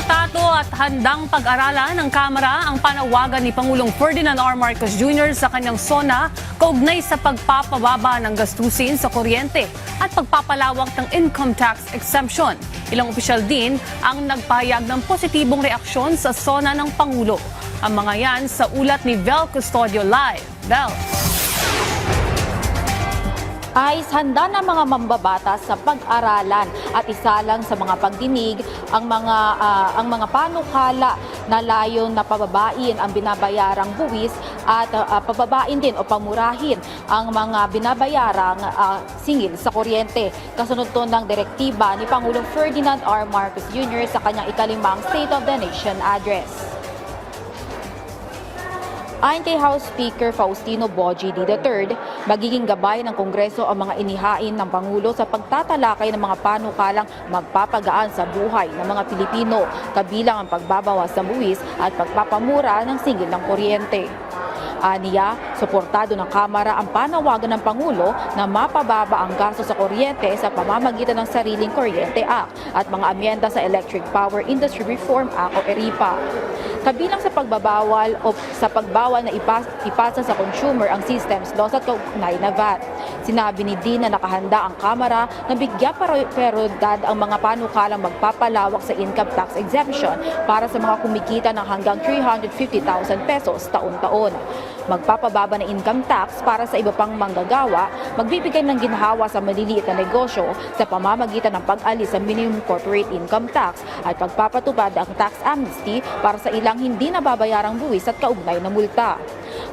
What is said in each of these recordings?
Suportado at handang pag-aralan ng Kamara ang panawagan ni Pangulong Ferdinand R. Marcos Jr. sa kanyang SONA kaugnay sa pagpapababa ng gastusin sa kuryente at pagpapalawak ng income tax exemption. Ilang opisyal din ang nagpahayag ng positibong reaksyon sa SONA ng Pangulo. Ang mga yan sa ulat ni Vel Custodio Live. Vel. Ayos handa na mga mambabatas sa pag-aralan at isa lang sa mga pagdinig ang mga panukala na layon na pababain ang binabayarang buwis at pababain din o pamurahin ang mga binabayarang singil sa kuryente. Kasunod to ng direktiba ni Pangulong Ferdinand R. Marcos Jr. sa kanyang ikalimang State of the Nation address. Ayon kay House Speaker Faustino Bogie III, magiging gabay ng Kongreso ang mga inihain ng Pangulo sa pagtatalakay ng mga panukalang magpapagaan sa buhay ng mga Pilipino, kabilang ang pagbabawas sa buwis at pagpapamura ng singil ng kuryente. Aniya, suportado ng Kamara ang panawagan ng Pangulo na mapababa ang gasto sa kuryente sa pamamagitan ng Sariling Kuryente Act at mga amyenda sa Electric Power Industry Reform Act o ERIPA. Kabilang sa pagbawal na ipasa sa consumer ang systems laws at kaugnay na VAT. Sinabi ni Dean na nakahanda ang Kamara na bigyan prioridad ang mga panukalang magpapalawak sa income tax exemption para sa mga kumikita ng hanggang 350,000 pesos taon-taon. Magpapababa ng income tax para sa iba pang manggagawa, magbibigay ng ginhawa sa maliliit na negosyo sa pamamagitan ng pag-alis sa minimum corporate income tax at pagpapatupad ang tax amnesty para sa ilang hindi nababayarang buwis at kaugnay na multa.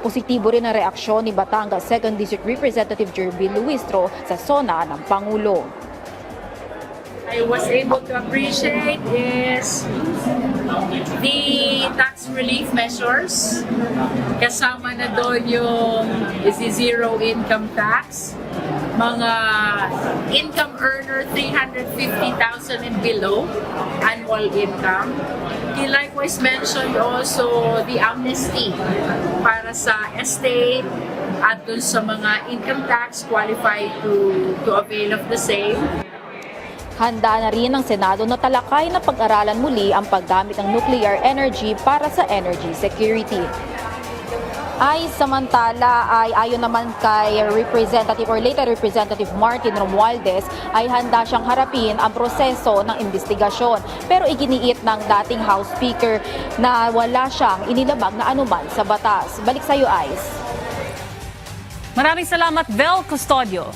Positibo rin ang reaksyon ni Batangas 2nd District Representative Jervil Luistro sa SONA ng Pangulo. I was able to appreciate is the tax relief measures. Kasama na doon yung zero income tax. Mga income earner 350,000 and below annual income. He likewise mentioned also the amnesty para sa estate at dun sa mga income tax qualified to avail of the same. Handa na rin ng Senado na talakay na pag-aralan muli ang paggamit ng nuclear energy para sa energy security. Samantala ayon naman kay Representative or later Representative Martin Romualdez ay handa siyang harapin ang proseso ng investigasyon. Pero iginiit ng dating House Speaker na wala siyang inilabag na anuman sa batas. Balik sa iyo, Ice. Maraming salamat, Vel Custodio.